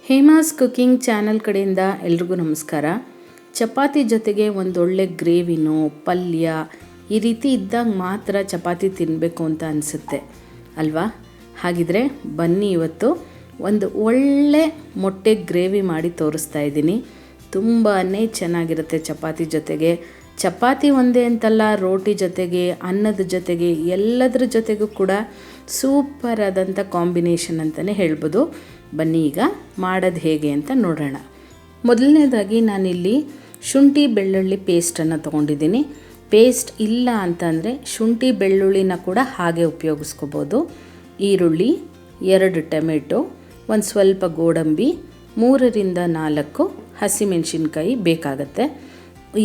Hema's cooking channel ಕಡೆಯಿಂದ ಎಲ್ರಿಗೂ ನಮಸ್ಕಾರ. ಚಪಾತಿ ಜೊತೆಗೆ ಒಂದೊಳ್ಳೆ ಗ್ರೇವಿನೋ ಪಲ್ಯ ಈ ರೀತಿ ಇದ್ದಾಗ ಮಾತ್ರ ಚಪಾತಿ ತಿನ್ನಬೇಕು ಅಂತ ಅನಿಸುತ್ತೆ ಅಲ್ವಾ? ಹಾಗಿದ್ರೆ ಬನ್ನಿ ಇವತ್ತು ಒಂದು ಒಳ್ಳೆ ಮೊಟ್ಟೆ ಗ್ರೇವಿ ಮಾಡಿ ತೋರಿಸ್ತಾ ಇದ್ದೀನಿ. ತುಂಬಾ ಚೆನ್ನಾಗಿರುತ್ತೆ ಚಪಾತಿ ಜೊತೆಗೆ. ಚಪಾತಿ ಒಂದೇ ಅಂತಲ್ಲ, ರೋಟಿ ಜೊತೆಗೆ, ಅನ್ನದ ಜೊತೆಗೆ, ಎಲ್ಲದರ ಜೊತೆಗೂ ಕೂಡ ಸೂಪರ್ ಆದಂಥ ಕಾಂಬಿನೇಷನ್ ಅಂತಲೇ ಹೇಳ್ಬೋದು. ಬನ್ನಿ ಈಗ ಮಾಡೋದು ಹೇಗೆ ಅಂತ ನೋಡೋಣ. ಮೊದಲನೇದಾಗಿ ನಾನಿಲ್ಲಿ ಶುಂಠಿ ಬೆಳ್ಳುಳ್ಳಿ ಪೇಸ್ಟನ್ನು ತೊಗೊಂಡಿದ್ದೀನಿ. ಪೇಸ್ಟ್ ಇಲ್ಲ ಅಂತಂದರೆ ಶುಂಠಿ ಬೆಳ್ಳುಳ್ಳಿನ ಕೂಡ ಹಾಗೆ ಉಪಯೋಗಿಸ್ಕೋಬೋದು. ಈರುಳ್ಳಿ, 2 ಟೊಮೆಟೊ, ಒಂದು ಸ್ವಲ್ಪ ಗೋಡಂಬಿ, 3ರಿಂದ 4 ಹಸಿಮೆಣಸಿನ್ಕಾಯಿ ಬೇಕಾಗತ್ತೆ.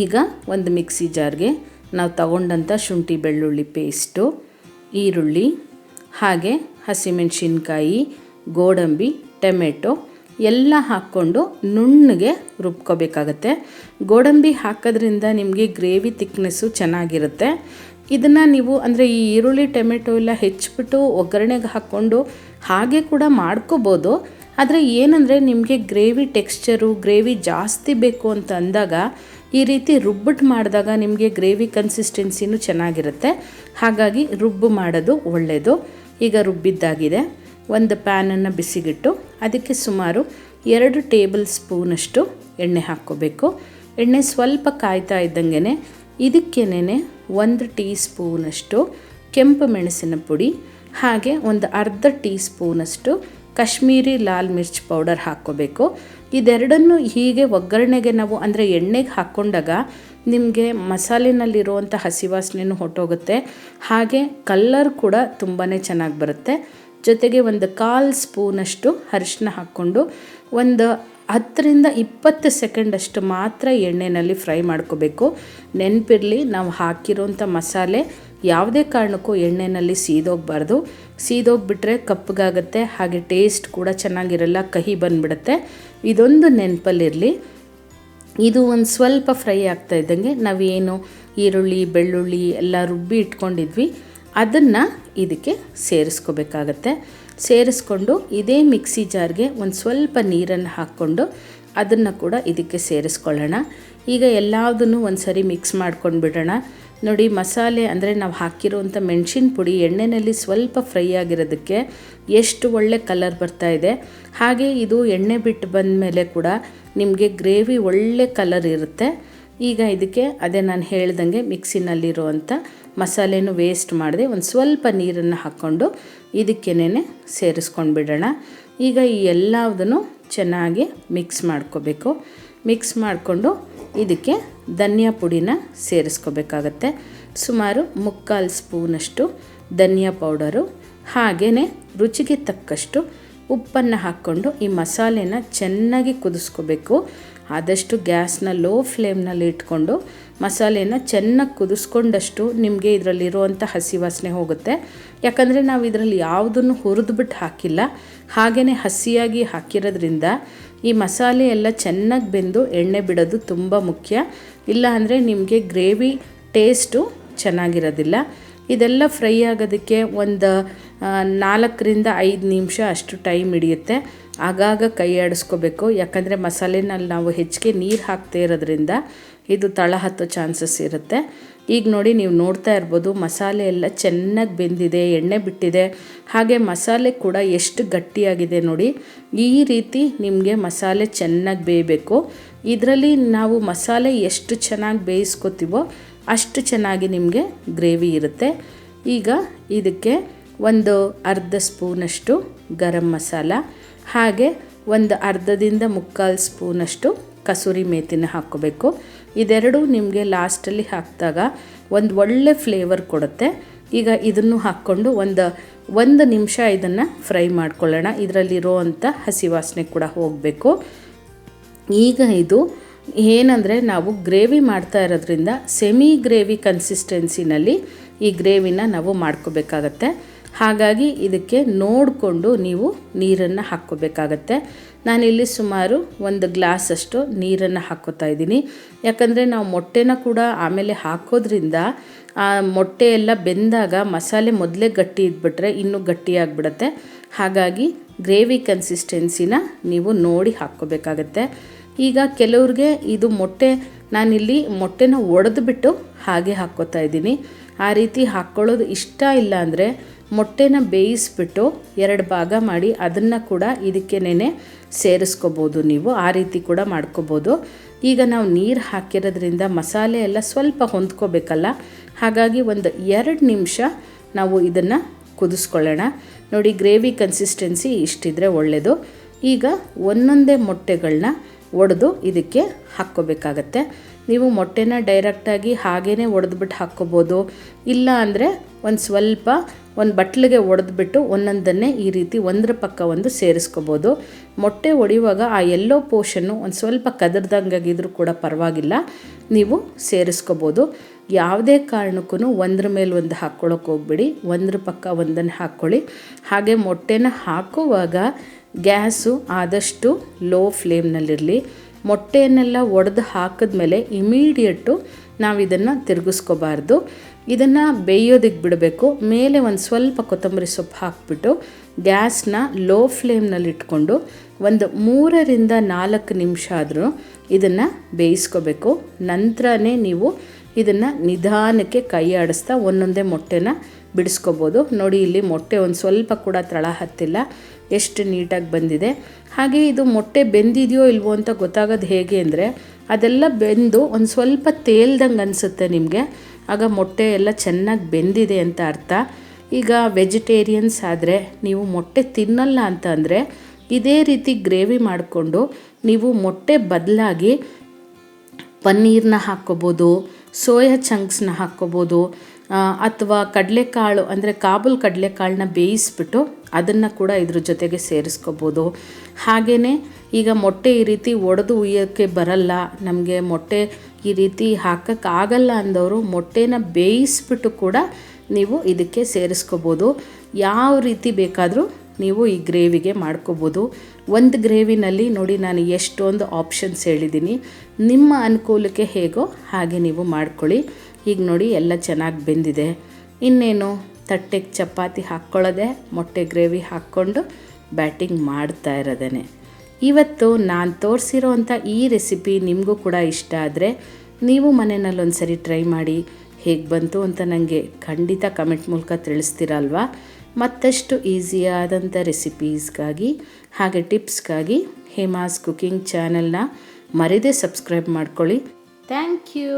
ಈಗ ಒಂದು ಮಿಕ್ಸಿ ಜಾರ್ಗೆ ನಾವು ತಗೊಂಡಂಥ ಶುಂಠಿ ಬೆಳ್ಳುಳ್ಳಿ ಪೇಸ್ಟು, ಈರುಳ್ಳಿ, ಹಾಗೆ ಹಸಿಮೆಣಸಿನ್ಕಾಯಿ, ಗೋಡಂಬಿ, ಟೊಮೆಟೊ ಎಲ್ಲ ಹಾಕ್ಕೊಂಡು ನುಣ್ಣಗೆ ರುಬ್ಕೋಬೇಕಾಗತ್ತೆ. ಗೋಡಂಬಿ ಹಾಕೋದ್ರಿಂದ ನಿಮಗೆ ಗ್ರೇವಿ ತಿಕ್ನೆಸ್ಸು ಚೆನ್ನಾಗಿರುತ್ತೆ. ಇದನ್ನು ನೀವು ಅಂದರೆ ಈ ಈರುಳ್ಳಿ ಟೊಮೆಟೊ ಎಲ್ಲ ಹೆಚ್ಚಿಬಿಟ್ಟು ಒಗ್ಗರಣೆಗೆ ಹಾಕ್ಕೊಂಡು ಹಾಗೆ ಕೂಡ ಮಾಡ್ಕೋಬೋದು. ಆದರೆ ಏನಂದರೆ ನಿಮಗೆ ಗ್ರೇವಿ ಟೆಕ್ಸ್ಚರು, ಗ್ರೇವಿ ಜಾಸ್ತಿ ಬೇಕು ಅಂತ ಅಂದಾಗ ಈ ರೀತಿ ರುಬ್ಬಿಟ್ಟು ಮಾಡಿದಾಗ ನಿಮಗೆ ಗ್ರೇವಿ ಕನ್ಸಿಸ್ಟೆನ್ಸಿನೂ ಚೆನ್ನಾಗಿರುತ್ತೆ. ಹಾಗಾಗಿ ರುಬ್ಬು ಮಾಡೋದು ಒಳ್ಳೆಯದು. ಈಗ ರುಬ್ಬಿದ್ದಾಗಿದೆ. ಒಂದು ಪ್ಯಾನನ್ನು ಬಿಸಿಗಿಟ್ಟು ಅದಕ್ಕೆ ಸುಮಾರು 2 ಟೇಬಲ್ ಸ್ಪೂನಷ್ಟು ಎಣ್ಣೆ ಹಾಕ್ಕೋಬೇಕು. ಎಣ್ಣೆ ಸ್ವಲ್ಪ ಕಾಯ್ತಾ ಇದ್ದಂಗೆ ಇದಕ್ಕೇನೆ 1 ಟೀ ಸ್ಪೂನಷ್ಟು ಕೆಂಪು ಮೆಣಸಿನ ಪುಡಿ, ಹಾಗೆ ಒಂದು ಅರ್ಧ ಟೀ ಸ್ಪೂನಷ್ಟು ಕಾಶ್ಮೀರಿ ಲಾಲ್ ಮಿರ್ಚ್ ಪೌಡರ್ ಹಾಕ್ಕೋಬೇಕು. ಇದೆರಡನ್ನು ಹೀಗೆ ಒಗ್ಗರಣೆಗೆ ನಾವು ಅಂದರೆ ಎಣ್ಣೆಗೆ ಹಾಕ್ಕೊಂಡಾಗ ನಿಮಗೆ ಮಸಾಲೆನಲ್ಲಿರುವಂಥ ಹಸಿ ವಾಸನೆಯೂ ಹೊರಟೋಗುತ್ತೆ. ಹಾಗೆ ಕಲ್ಲರ್ ಕೂಡ ತುಂಬಾ ಚೆನ್ನಾಗಿ ಬರುತ್ತೆ. ಜೊತೆಗೆ ಒಂದು 1/4 ಸ್ಪೂನಷ್ಟು ಅರಿಶಿನ ಹಾಕ್ಕೊಂಡು ಒಂದು 10ರಿಂದ 20 ಸೆಕೆಂಡಷ್ಟು ಮಾತ್ರ ಎಣ್ಣೆಯಲ್ಲಿ ಫ್ರೈ ಮಾಡ್ಕೋಬೇಕು. ನೆನಪಿರಲಿ, ನಾವು ಹಾಕಿರೋಂಥ ಮಸಾಲೆ ಯಾವುದೇ ಕಾರಣಕ್ಕೂ ಎಣ್ಣೆಯಲ್ಲಿ ಸೀದೋಗಬಾರ್ದು. ಸೀದೋಗಿಬಿಟ್ರೆ ಕಪ್ಪಗಾಗುತ್ತೆ, ಹಾಗೆ ಟೇಸ್ಟ್ ಕೂಡ ಚೆನ್ನಾಗಿರಲ್ಲ, ಕಹಿ ಬಂದುಬಿಡುತ್ತೆ. ಇದೊಂದು ನೆನಪಲ್ಲಿರಲಿ. ಇದು ಒಂದು ಸ್ವಲ್ಪ ಫ್ರೈ ಆಗ್ತಾ ಇದ್ದಂಗೆ ನಾವೇನು ಈರುಳ್ಳಿ ಬೆಳ್ಳುಳ್ಳಿ ಎಲ್ಲ ರುಬ್ಬಿ ಇಟ್ಕೊಂಡಿದ್ವಿ ಅದನ್ನು ಇದಕ್ಕೆ ಸೇರಿಸ್ಕೋಬೇಕಾಗತ್ತೆ. ಸೇರಿಸ್ಕೊಂಡು ಇದೇ ಮಿಕ್ಸಿ ಜಾರ್ಗೆ ಒಂದು ಸ್ವಲ್ಪ ನೀರನ್ನು ಹಾಕ್ಕೊಂಡು ಅದನ್ನು ಕೂಡ ಇದಕ್ಕೆ ಸೇರಿಸ್ಕೊಳ್ಳೋಣ. ಈಗ ಎಲ್ಲದನ್ನು ಒಂದು ಸರಿ ಮಿಕ್ಸ್ ಮಾಡ್ಕೊಂಡು ಬಿಡೋಣ. ನೋಡಿ, ಮಸಾಲೆ ಅಂದರೆ ನಾವು ಹಾಕಿರುವಂಥ ಮೆಣಸಿನ ಪುಡಿ ಎಣ್ಣೆಯಲ್ಲಿ ಸ್ವಲ್ಪ ಫ್ರೈ ಆಗಿರೋದಕ್ಕೆ ಎಷ್ಟು ಒಳ್ಳೆ ಕಲರ್ ಬರ್ತಾ ಇದೆ. ಹಾಗೆ ಇದು ಎಣ್ಣೆ ಬಿಟ್ಟು ಬಂದ ಮೇಲೆ ಕೂಡ ನಿಮಗೆ ಗ್ರೇವಿ ಒಳ್ಳೆ ಕಲರ್ ಇರುತ್ತೆ. ಈಗ ಇದಕ್ಕೆ ಅದೇ ನಾನು ಹೇಳ್ದಂಗೆ ಮಿಕ್ಸಿನಲ್ಲಿರುವಂಥ ಮಸಾಲೆನೂ ವೇಸ್ಟ್ ಮಾಡದೆ ಒಂದು ಸ್ವಲ್ಪ ನೀರನ್ನು ಹಾಕ್ಕೊಂಡು ಇದಕ್ಕೇನೆ ಸೇರಿಸ್ಕೊಂಡು ಬಿಡೋಣ. ಈಗ ಈ ಎಲ್ಲದನ್ನು ಚೆನ್ನಾಗಿ ಮಿಕ್ಸ್ ಮಾಡ್ಕೋಬೇಕು. ಮಿಕ್ಸ್ ಮಾಡಿಕೊಂಡು ಇದಕ್ಕೆ ಧನಿಯಾ ಪುಡಿನ ಸೇರಿಸ್ಕೋಬೇಕಾಗತ್ತೆ. ಸುಮಾರು 3/4 ಸ್ಪೂನಷ್ಟು ಧನಿಯಾ ಪೌಡರು, ಹಾಗೆಯೇ ರುಚಿಗೆ ತಕ್ಕಷ್ಟು ಉಪ್ಪನ್ನು ಹಾಕ್ಕೊಂಡು ಈ ಮಸಾಲೆನ ಚೆನ್ನಾಗಿ ಕುದಿಸ್ಕೋಬೇಕು. ಆದಷ್ಟು ಗ್ಯಾಸ್ನ ಲೋ ಫ್ಲೇಮ್ನಲ್ಲಿ ಇಟ್ಕೊಂಡು ಮಸಾಲೆನ ಚೆನ್ನಾಗಿ ಕುದಿಸ್ಕೊಂಡಷ್ಟು ನಿಮಗೆ ಇದರಲ್ಲಿರುವಂಥ ಹಸಿ ವಾಸನೆ ಹೋಗುತ್ತೆ. ಯಾಕಂದರೆ ನಾವು ಇದರಲ್ಲಿ ಯಾವುದನ್ನು ಹುರಿದ್ಬಿಟ್ಟು ಹಾಕಿಲ್ಲ, ಹಾಗೆಯೇ ಹಸಿಯಾಗಿ ಹಾಕಿರೋದ್ರಿಂದ ಈ ಮಸಾಲೆ ಎಲ್ಲ ಚೆನ್ನಾಗಿ ಬೆಂದು ಎಣ್ಣೆ ಬಿಡೋದು ತುಂಬ ಮುಖ್ಯ. ಇಲ್ಲ ಅಂದರೆ ನಿಮಗೆ ಗ್ರೇವಿ ಟೇಸ್ಟು ಚೆನ್ನಾಗಿರೋದಿಲ್ಲ. ಇದೆಲ್ಲ ಫ್ರೈ ಆಗೋದಕ್ಕೆ ಒಂದು 4ರಿಂದ 5 ನಿಮಿಷ ಅಷ್ಟು ಟೈಮ್ ಹಿಡಿಯುತ್ತೆ. ಆಗಾಗ ಕೈ ಆಡಿಸ್ಕೋಬೇಕು, ಯಾಕಂದರೆ ಮಸಾಲೆನಲ್ಲಿ ನಾವು ಹೆಚ್ಚಿಗೆ ನೀರು ಹಾಕ್ತಾ ಇರೋದ್ರಿಂದ ಇದು ತಳ ಹತ್ತೋ ಚಾನ್ಸಸ್ ಇರುತ್ತೆ. ಈಗ ನೋಡಿ, ನೀವು ನೋಡ್ತಾ ಇರ್ಬೋದು ಮಸಾಲೆ ಎಲ್ಲ ಚೆನ್ನಾಗಿ ಬೆಂದಿದೆ, ಎಣ್ಣೆ ಬಿಟ್ಟಿದೆ. ಹಾಗೆ ಮಸಾಲೆ ಕೂಡ ಎಷ್ಟು ಗಟ್ಟಿಯಾಗಿದೆ ನೋಡಿ. ಈ ರೀತಿ ನಿಮಗೆ ಮಸಾಲೆ ಚೆನ್ನಾಗಿ ಬೇಯಬೇಕು. ಇದರಲ್ಲಿ ನಾವು ಮಸಾಲೆ ಎಷ್ಟು ಚೆನ್ನಾಗಿ ಬೇಯಿಸ್ಕೋತೀವೋ ಅಷ್ಟು ಚೆನ್ನಾಗಿ ನಿಮಗೆ ಗ್ರೇವಿ ಇರುತ್ತೆ. ಈಗ ಇದಕ್ಕೆ ಒಂದು ಅರ್ಧ ಸ್ಪೂನಷ್ಟು ಗರಂ ಮಸಾಲ, ಹಾಗೆ ಒಂದು ಅರ್ಧದಿಂದ 3/4 ಸ್ಪೂನಷ್ಟು ಕಸೂರಿ ಮೇಥಿನ ಹಾಕ್ಕೋಬೇಕು. ಇದೆರಡು ನಿಮಗೆ ಲಾಸ್ಟಲ್ಲಿ ಹಾಕಿದಾಗ ಒಂದು ಒಳ್ಳೆ ಫ್ಲೇವರ್ ಕೊಡುತ್ತೆ. ಈಗ ಇದನ್ನು ಹಾಕ್ಕೊಂಡು ಒಂದು ನಿಮಿಷ ಇದನ್ನು ಫ್ರೈ ಮಾಡ್ಕೊಳ್ಳೋಣ. ಇದರಲ್ಲಿರೋವಂಥ ಹಸಿ ವಾಸನೆ ಕೂಡ ಹೋಗಬೇಕು. ಈಗ ಇದು ಏನಂದರೆ ನಾವು ಗ್ರೇವಿ ಮಾಡ್ತಾ ಇರೋದ್ರಿಂದ ಸೆಮಿ ಗ್ರೇವಿ ಕನ್ಸಿಸ್ಟೆನ್ಸಿನಲ್ಲಿ ಈ ಗ್ರೇವಿನ ನಾವು ಮಾಡ್ಕೋಬೇಕಾಗತ್ತೆ. ಹಾಗಾಗಿ ಇದಕ್ಕೆ ನೋಡಿಕೊಂಡು ನೀವು ನೀರನ್ನು ಹಾಕ್ಕೋಬೇಕಾಗತ್ತೆ. ನಾನಿಲ್ಲಿ ಸುಮಾರು 1 ಗ್ಲಾಸಷ್ಟು ನೀರನ್ನು ಹಾಕ್ಕೋತಾ ಇದ್ದೀನಿ. ಯಾಕಂದರೆ ನಾವು ಮೊಟ್ಟೆನ ಕೂಡ ಆಮೇಲೆ ಹಾಕೋದ್ರಿಂದ ಆ ಮೊಟ್ಟೆ ಎಲ್ಲ ಬೆಂದಾಗ ಮಸಾಲೆ ಮೊದಲೇ ಗಟ್ಟಿ ಇದ್ಬಿಟ್ರೆ ಇನ್ನೂ ಗಟ್ಟಿಯಾಗಿಬಿಡುತ್ತೆ. ಹಾಗಾಗಿ ಗ್ರೇವಿ ಕನ್ಸಿಸ್ಟೆನ್ಸಿನ ನೀವು ನೋಡಿ ಹಾಕ್ಕೋಬೇಕಾಗತ್ತೆ. ಈಗ ಕೆಲವ್ರಿಗೆ ಇದು ನಾನಿಲ್ಲಿ ಮೊಟ್ಟೆನ ಒಡೆದ್ಬಿಟ್ಟು ಹಾಗೆ ಹಾಕ್ಕೋತಾ ಇದ್ದೀನಿ. ಆ ರೀತಿ ಹಾಕ್ಕೊಳ್ಳೋದು ಇಷ್ಟ ಇಲ್ಲ ಅಂದರೆ ಮೊಟ್ಟೆನ ಬೇಯಿಸ್ಬಿಟ್ಟು 2 ಭಾಗ ಮಾಡಿ ಅದನ್ನು ಕೂಡ ಇದಕ್ಕೇನೆ ಸೇರಿಸ್ಕೋಬೋದು. ನೀವು ಆ ರೀತಿ ಕೂಡ ಮಾಡ್ಕೋಬೋದು. ಈಗ ನಾವು ನೀರು ಹಾಕಿರೋದ್ರಿಂದ ಮಸಾಲೆ ಎಲ್ಲ ಸ್ವಲ್ಪ ಹೊಂದ್ಕೋಬೇಕಲ್ಲ, ಹಾಗಾಗಿ ಒಂದು 2 ನಿಮಿಷ ನಾವು ಇದನ್ನು ಕುದಿಸ್ಕೊಳ್ಳೋಣ. ನೋಡಿ, ಗ್ರೇವಿ ಕನ್ಸಿಸ್ಟೆನ್ಸಿ ಇಷ್ಟಿದ್ರೆ ಒಳ್ಳೆಯದು. ಈಗ ಒಂದೊಂದೇ ಮೊಟ್ಟೆಗಳನ್ನ ಒಡೆದು ಇದಕ್ಕೆ ಹಾಕ್ಕೋಬೇಕಾಗತ್ತೆ. ನೀವು ಮೊಟ್ಟೆನ ಡೈರೆಕ್ಟಾಗಿ ಹಾಗೇ ಒಡೆದ್ಬಿಟ್ಟು ಹಾಕ್ಕೋಬೋದು. ಇಲ್ಲ ಅಂದರೆ ಒಂದು ಬಟ್ಲಿಗೆ ಒಡೆದ್ಬಿಟ್ಟು ಒಂದೊಂದನ್ನೇ ಈ ರೀತಿ ಒಂದರ ಪಕ್ಕ ಒಂದು ಸೇರಿಸ್ಕೋಬೋದು. ಮೊಟ್ಟೆ ಒಡೆಯುವಾಗ ಆ ಎಲ್ಲೋ ಪೋರ್ಷನ್ನು ಒಂದು ಸ್ವಲ್ಪ ಕದರ್ದಂಗಾಗಿದ್ರೂ ಕೂಡ ಪರವಾಗಿಲ್ಲ, ನೀವು ಸೇರಿಸ್ಕೋಬೋದು. ಯಾವುದೇ ಕಾರಣಕ್ಕೂ ಒಂದ್ರ ಮೇಲೆ ಒಂದು ಹಾಕ್ಕೊಳ್ಳೋಕೆ ಹೋಗ್ಬೇಡಿ, ಒಂದ್ರ ಪಕ್ಕ ಒಂದನ್ನು ಹಾಕ್ಕೊಳ್ಳಿ. ಹಾಗೆ ಮೊಟ್ಟೆನ ಹಾಕುವಾಗ ಗ್ಯಾಸು ಆದಷ್ಟು ಲೋ ಫ್ಲೇಮ್ನಲ್ಲಿರಲಿ. ಮೊಟ್ಟೆಯನ್ನೆಲ್ಲ ಒಡೆದು ಹಾಕಿದ್ಮೇಲೆ ಇಮಿಡಿಯೇಟು ನಾವು ಇದನ್ನು ತಿರುಗಿಸ್ಕೋಬಾರ್ದು. ಇದನ್ನು ಬೇಯೋದಕ್ಕೆ ಬಿಡಬೇಕು. ಮೇಲೆ ಒಂದು ಸ್ವಲ್ಪ ಕೊತ್ತಂಬರಿ ಸೊಪ್ಪು ಹಾಕಿಬಿಟ್ಟು ಗ್ಯಾಸ್ನ ಲೋ ಫ್ಲೇಮ್ನಲ್ಲಿ ಇಟ್ಕೊಂಡು ಒಂದು 3ರಿಂದ 4 ನಿಮಿಷ ಆದರೂ ಇದನ್ನು ಬೇಯಿಸ್ಕೋಬೇಕು. ನಂತರನೇ ನೀವು ಇದನ್ನು ನಿಧಾನಕ್ಕೆ ಕೈ ಆಡಿಸ್ತಾ ಒಂದೊಂದೇ ಮೊಟ್ಟೆನ ಬಿಡಿಸ್ಕೋಬೋದು. ನೋಡಿ, ಇಲ್ಲಿ ಮೊಟ್ಟೆ ಒಂದು ಸ್ವಲ್ಪ ಕೂಡ ತಳ ಹತ್ತಿಲ್ಲ, ಎಷ್ಟು ನೀಟಾಗಿ ಬಂದಿದೆ. ಹಾಗೆ ಇದು ಮೊಟ್ಟೆ ಬೆಂದಿದೆಯೋ ಇಲ್ವೋ ಅಂತ ಗೊತ್ತಾಗೋದು ಹೇಗೆ ಅಂದರೆ, ಅದೆಲ್ಲ ಬೆಂದು ಒಂದು ಸ್ವಲ್ಪ ತೇಲ್ದಂಗೆ ಅನಿಸುತ್ತೆ ನಿಮಗೆ. ಆಗ ಮೊಟ್ಟೆ ಎಲ್ಲ ಚೆನ್ನಾಗಿ ಬೆಂದಿದೆ ಅಂತ ಅರ್ಥ. ಈಗ ವೆಜಿಟೇರಿಯನ್ಸ್ ಆದರೆ ನೀವು ಮೊಟ್ಟೆ ತಿನ್ನಲ್ಲ ಅಂತ ಅಂದರೆ ಇದೇ ರೀತಿ ಗ್ರೇವಿ ಮಾಡಿಕೊಂಡು ನೀವು ಮೊಟ್ಟೆ ಬದಲಾಗಿ ಪನ್ನೀರನ್ನ ಹಾಕ್ಕೋಬೋದು, ಸೋಯಾ ಚಂಕ್ಸ್ನ ಹಾಕ್ಕೋಬೋದು, ಅಥವಾ ಕಡಲೆಕಾಳು ಅಂದರೆ ಕಾಬೂಲ್ ಕಡಲೆಕಾಳನ್ನ ಬೇಯಿಸ್ಬಿಟ್ಟು ಅದನ್ನು ಕೂಡ ಇದ್ರ ಜೊತೆಗೆ ಸೇರಿಸ್ಕೋಬೋದು. ಹಾಗೆಯೇ ಈಗ ಮೊಟ್ಟೆ ಈ ರೀತಿ ಒಡೆದು ಉಯ್ಯೋಕ್ಕೆ ಬರಲ್ಲ, ನಮಗೆ ಮೊಟ್ಟೆ ಈ ರೀತಿ ಹಾಕೋಕ್ಕಾಗಲ್ಲ ಅಂದವರು ಮೊಟ್ಟೆನ ಬೇಯಿಸ್ಬಿಟ್ಟು ಕೂಡ ನೀವು ಇದಕ್ಕೆ ಸೇರಿಸ್ಕೋಬೋದು. ಯಾವ ರೀತಿ ಬೇಕಾದರೂ ನೀವು ಈ ಗ್ರೇವಿಗೆ ಮಾಡ್ಕೋಬೋದು. ಒಂದು ಗ್ರೇವಿನಲ್ಲಿ ನೋಡಿ, ನಾನು ಎಷ್ಟೊಂದು ಆಪ್ಷನ್ಸ್ ಹೇಳಿದ್ದೀನಿ. ನಿಮ್ಮ ಅನುಕೂಲಕ್ಕೆ ಹೇಗೋ ಹಾಗೆ ನೀವು ಮಾಡ್ಕೊಳ್ಳಿ. ಈಗ ನೋಡಿ, ಎಲ್ಲ ಚೆನ್ನಾಗಿ ಬೆಂದಿದೆ. ಇನ್ನೇನು ತಟ್ಟೆಗೆ ಚಪಾತಿ ಹಾಕ್ಕೊಳ್ಳೋದೆ, ಮೊಟ್ಟೆ ಗ್ರೇವಿ ಹಾಕ್ಕೊಂಡು ಬ್ಯಾಟಿಂಗ್ ಮಾಡ್ತಾ ಇರೋದೇ. ಇವತ್ತು ನಾನು ತೋರಿಸಿರೋವಂಥ ಈ ರೆಸಿಪಿ ನಿಮಗೂ ಕೂಡ ಇಷ್ಟ ಆದರೆ ನೀವು ಮನೆಯಲ್ಲಿ ಒಂದು ಸರಿ ಟ್ರೈ ಮಾಡಿ. ಹೇಗೆ ಬಂತು ಅಂತ ನನಗೆ ಖಂಡಿತ ಕಮೆಂಟ್ ಮೂಲಕ ತಿಳಿಸ್ತೀರಲ್ವಾ. ಮತ್ತಷ್ಟು ಈಸಿಯಾದಂಥ ರೆಸಿಪೀಸ್ಗಾಗಿ ಹಾಗೆ ಟಿಪ್ಸ್ಗಾಗಿ ಹೇಮಾಸ್ ಕುಕಿಂಗ್ ಚಾನಲ್ನ ಮರೆದೇ ಸಬ್ಸ್ಕ್ರೈಬ್ ಮಾಡ್ಕೊಳ್ಳಿ. Thank you.